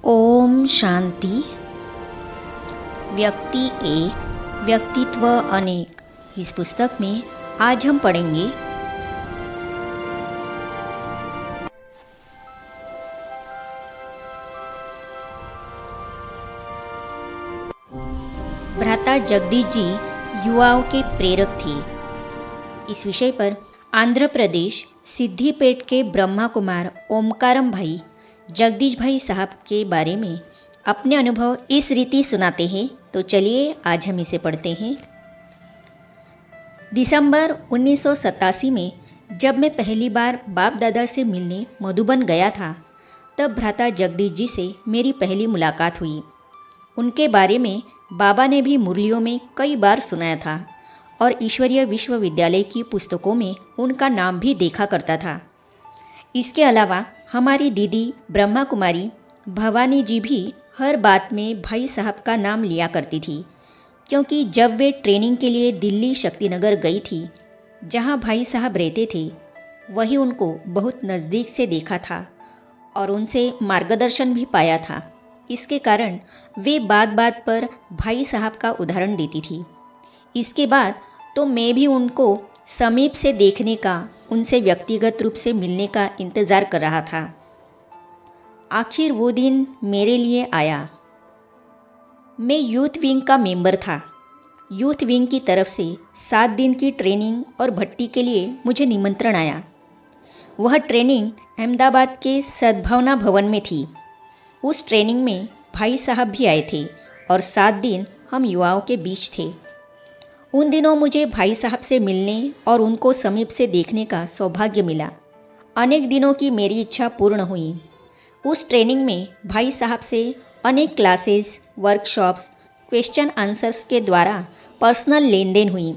ओम शांति। व्यक्ति एक, व्यक्तित्व अनेक। इस पुस्तक में आज हम पढ़ेंगे भ्राता जगदीश जी युवाओं के प्रेरक थे। इस विषय पर आंध्र प्रदेश सिद्धिपेट के ब्रह्मा कुमार ओमकारम भाई जगदीश भाई साहब के बारे में अपने अनुभव इस रीति सुनाते हैं। तो चलिए आज हम इसे पढ़ते हैं। दिसंबर 1987 में जब मैं पहली बार बाप दादा से मिलने मधुबन गया था, तब भ्राता जगदीश जी से मेरी पहली मुलाकात हुई। उनके बारे में बाबा ने भी मुरलियों में कई बार सुनाया था और ईश्वरीय विश्वविद्यालय की पुस्तकों में उनका नाम भी देखा करता था। इसके अलावा हमारी दीदी ब्रह्मा कुमारी भवानी जी भी हर बात में भाई साहब का नाम लिया करती थी, क्योंकि जब वे ट्रेनिंग के लिए दिल्ली शक्तिनगर गई थी, जहां भाई साहब रहते थे, वही उनको बहुत नज़दीक से देखा था और उनसे मार्गदर्शन भी पाया था। इसके कारण वे बात बात पर भाई साहब का उदाहरण देती थी। इसके बाद तो मैं भी उनको समीप से देखने का, उनसे व्यक्तिगत रूप से मिलने का इंतज़ार कर रहा था। आखिर वो दिन मेरे लिए आया। मैं यूथ विंग का मेंबर था। यूथ विंग की तरफ से 7 दिन की ट्रेनिंग और भट्टी के लिए मुझे निमंत्रण आया। वह ट्रेनिंग अहमदाबाद के सद्भावना भवन में थी। उस ट्रेनिंग में भाई साहब भी आए थे और 7 दिन हम युवाओं के बीच थे। उन दिनों मुझे भाई साहब से मिलने और उनको समीप से देखने का सौभाग्य मिला। अनेक दिनों की मेरी इच्छा पूर्ण हुई। उस ट्रेनिंग में भाई साहब से अनेक क्लासेस, वर्कशॉप्स, क्वेश्चन आंसर्स के द्वारा पर्सनल लेन देन हुई।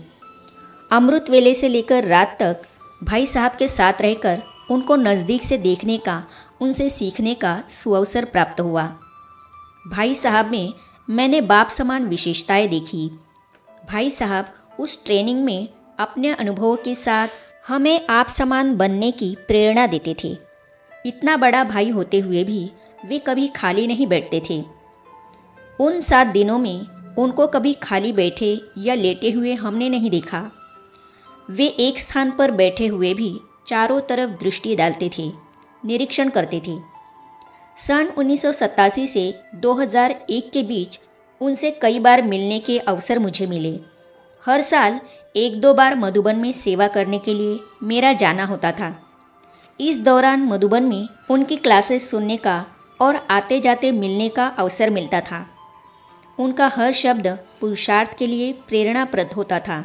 अमृत वेले से लेकर रात तक भाई साहब के साथ रहकर उनको नज़दीक से देखने का, उनसे सीखने का सुअवसर प्राप्त हुआ। भाई साहब में मैंने बाप समान विशेषताएं देखी। भाई साहब उस ट्रेनिंग में अपने अनुभवों के साथ हमें आप समान बनने की प्रेरणा देते थे। इतना बड़ा भाई होते हुए भी वे कभी खाली नहीं बैठते थे। उन 7 दिनों में उनको कभी खाली बैठे या लेटे हुए हमने नहीं देखा। वे एक स्थान पर बैठे हुए भी चारों तरफ दृष्टि डालते थे, निरीक्षण करते थे। सन 1987 से 2001 के बीच उनसे कई बार मिलने के अवसर मुझे मिले। हर साल 1-2 बार मधुबन में सेवा करने के लिए मेरा जाना होता था। इस दौरान मधुबन में उनकी क्लासेस सुनने का और आते जाते मिलने का अवसर मिलता था। उनका हर शब्द पुरुषार्थ के लिए प्रेरणाप्रद होता था।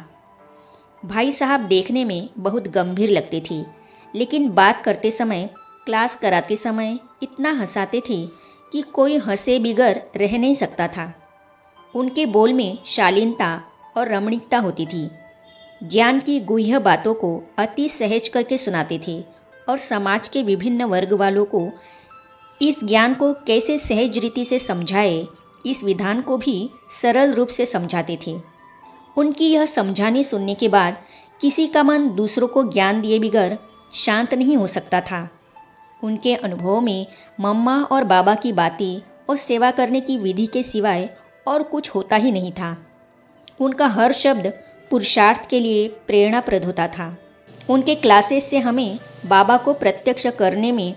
भाई साहब देखने में बहुत गंभीर लगते थे, लेकिन बात करते समय, क्लास कराते समय इतना हंसाते थे कि कोई हंसे बिगर रह नहीं सकता था। उनके बोल में शालीनता और रमणीकता होती थी। ज्ञान की गुह्य बातों को अति सहज करके सुनाते थे और समाज के विभिन्न वर्ग वालों को इस ज्ञान को कैसे सहज रीति से समझाए, इस विधान को भी सरल रूप से समझाते थे। उनकी यह समझानी सुनने के बाद किसी का मन दूसरों को ज्ञान दिए बिगर शांत नहीं हो सकता था। उनके अनुभवों में मम्मा और बाबा की बातें और सेवा करने की विधि के सिवाय और कुछ होता ही नहीं था। उनका हर शब्द पुरुषार्थ के लिए प्रेरणाप्रद होता था। उनके क्लासेस से हमें बाबा को प्रत्यक्ष करने में,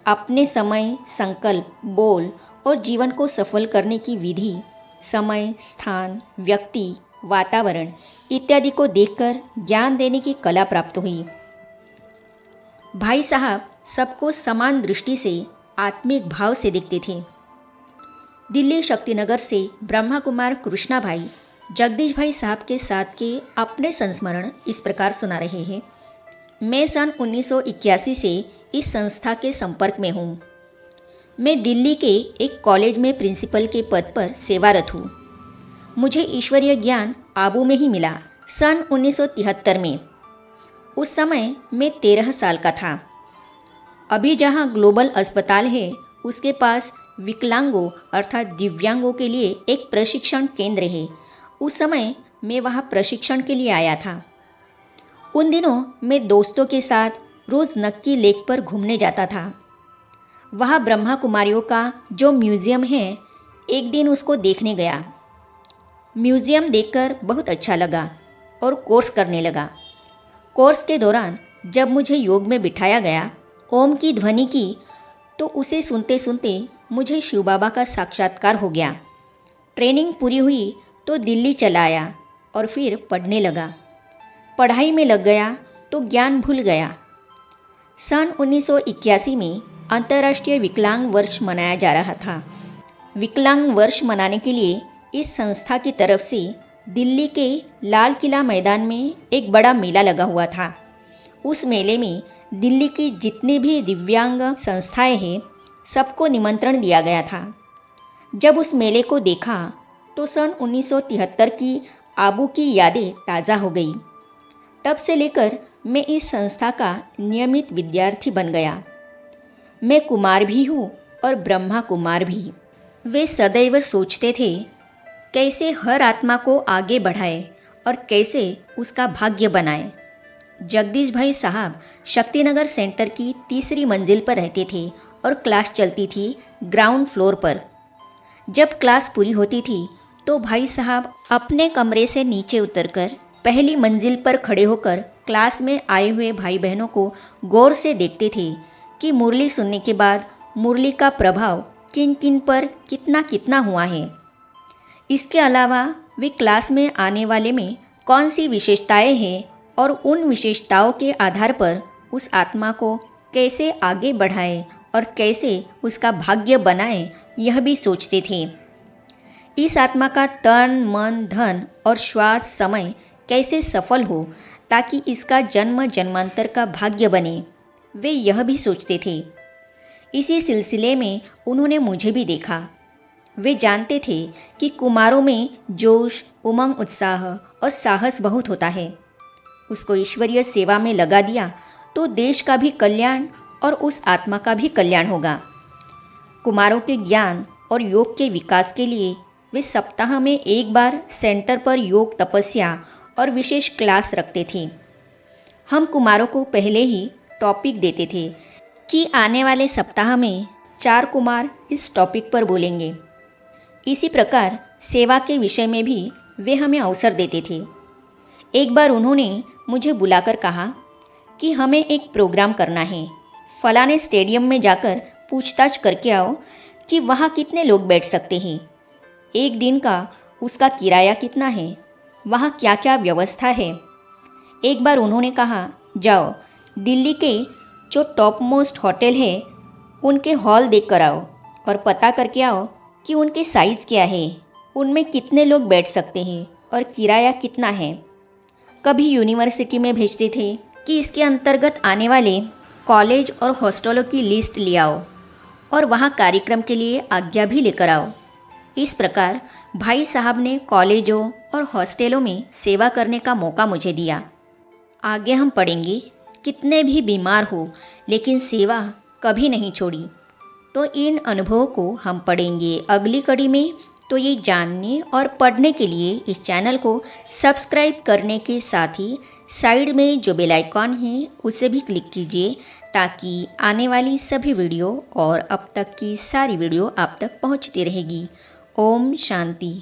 अपने समय, संकल्प, बोल और जीवन को सफल करने की विधि, समय, स्थान, व्यक्ति, वातावरण इत्यादि को देखकर ज्ञान देने की कला प्राप्त हुई। भाई साहब सबको समान दृष्टि से, आत्मिक भाव से देखते थे। दिल्ली शक्तिनगर से ब्रह्मा कुमार कृष्णा भाई जगदीश भाई साहब के साथ के अपने संस्मरण इस प्रकार सुना रहे हैं। मैं सन 1981 से इस संस्था के संपर्क में हूँ। मैं दिल्ली के एक कॉलेज में प्रिंसिपल के पद पर सेवारत हूँ। मुझे ईश्वरीय ज्ञान आबू में ही मिला सन 1973 में। उस समय मैं 13 साल का था। अभी जहाँ ग्लोबल अस्पताल है, उसके पास विकलांगों अर्थात दिव्यांगों के लिए एक प्रशिक्षण केंद्र है। उस समय मैं वहाँ प्रशिक्षण के लिए आया था। उन दिनों मैं दोस्तों के साथ रोज़ नक्की लेक पर घूमने जाता था। वहाँ ब्रह्मा कुमारियों का जो म्यूज़ियम है, एक दिन उसको देखने गया। म्यूज़ियम देखकर बहुत अच्छा लगा और कोर्स करने लगा। कोर्स के दौरान जब मुझे योग में बिठाया गया, ओम की ध्वनि की, तो उसे सुनते सुनते मुझे शिव बाबा का साक्षात्कार हो गया। ट्रेनिंग पूरी हुई तो दिल्ली चला आया और फिर पढ़ने लगा। पढ़ाई में लग गया तो ज्ञान भूल गया। सन 1981 में अंतर्राष्ट्रीय विकलांग वर्ष मनाया जा रहा था। विकलांग वर्ष मनाने के लिए इस संस्था की तरफ से दिल्ली के लाल किला मैदान में एक बड़ा मेला लगा हुआ था। उस मेले में दिल्ली की जितनी भी दिव्यांग संस्थाएं हैं, सबको निमंत्रण दिया गया था। जब उस मेले को देखा तो सन 1973 की आबू की यादें ताज़ा हो गई। तब से लेकर मैं इस संस्था का नियमित विद्यार्थी बन गया। मैं कुमार भी हूँ और ब्रह्मा कुमार भी। वे सदैव सोचते थे कैसे हर आत्मा को आगे बढ़ाए और कैसे उसका भाग्य बनाए। जगदीश भाई साहब शक्तिनगर सेंटर की तीसरी मंजिल पर रहते थे और क्लास चलती थी ग्राउंड फ्लोर पर। जब क्लास पूरी होती थी तो भाई साहब अपने कमरे से नीचे उतरकर पहली मंजिल पर खड़े होकर क्लास में आए हुए भाई बहनों को गौर से देखते थे कि मुरली सुनने के बाद मुरली का प्रभाव किन किन पर कितना कितना हुआ है। इसके अलावा वे क्लास में आने वाले में कौन सी विशेषताएं हैं और उन विशेषताओं के आधार पर उस आत्मा को कैसे आगे बढ़ाए और कैसे उसका भाग्य बनाए, यह भी सोचते थे। इस आत्मा का तन मन धन और श्वास समय कैसे सफल हो ताकि इसका जन्म जन्मांतर का भाग्य बने, वे यह भी सोचते थे। इसी सिलसिले में उन्होंने मुझे भी देखा। वे जानते थे कि कुमारों में जोश, उमंग, उत्साह और साहस बहुत होता है। उसको ईश्वरीय सेवा में लगा दिया तो देश का भी कल्याण और उस आत्मा का भी कल्याण होगा। कुमारों के ज्ञान और योग के विकास के लिए वे सप्ताह में एक बार सेंटर पर योग तपस्या और विशेष क्लास रखते थे। हम कुमारों को पहले ही टॉपिक देते थे कि आने वाले सप्ताह में 4 कुमार इस टॉपिक पर बोलेंगे। इसी प्रकार सेवा के विषय में भी वे हमें अवसर देते थे। एक बार उन्होंने मुझे बुलाकर कहा कि हमें एक प्रोग्राम करना है, फलाने स्टेडियम में जाकर पूछताछ करके आओ कि वहाँ कितने लोग बैठ सकते हैं, एक दिन का उसका किराया कितना है, वहाँ क्या क्या व्यवस्था है। एक बार उन्होंने कहा, जाओ दिल्ली के जो टॉप मोस्ट होटल है उनके हॉल देख कर आओ और पता करके आओ कि उनके साइज़ क्या है, उनमें कितने लोग बैठ सकते हैं और किराया कितना है। कभी यूनिवर्सिटी में भेजते थे कि इसके अंतर्गत आने वाले कॉलेज और हॉस्टलों की लिस्ट ले आओ और वहाँ कार्यक्रम के लिए आज्ञा भी लेकर आओ। इस प्रकार भाई साहब ने कॉलेजों और हॉस्टलों में सेवा करने का मौका मुझे दिया। आगे हम पढ़ेंगे कितने भी बीमार हो लेकिन सेवा कभी नहीं छोड़ी। तो इन अनुभवों को हम पढ़ेंगे अगली कड़ी में। तो ये जानने और पढ़ने के लिए इस चैनल को सब्सक्राइब करने के साथ ही साइड में जो बेल आइकॉन है उसे भी क्लिक कीजिए ताकि आने वाली सभी वीडियो और अब तक की सारी वीडियो आप तक पहुंचती रहेगी। ओम शांति।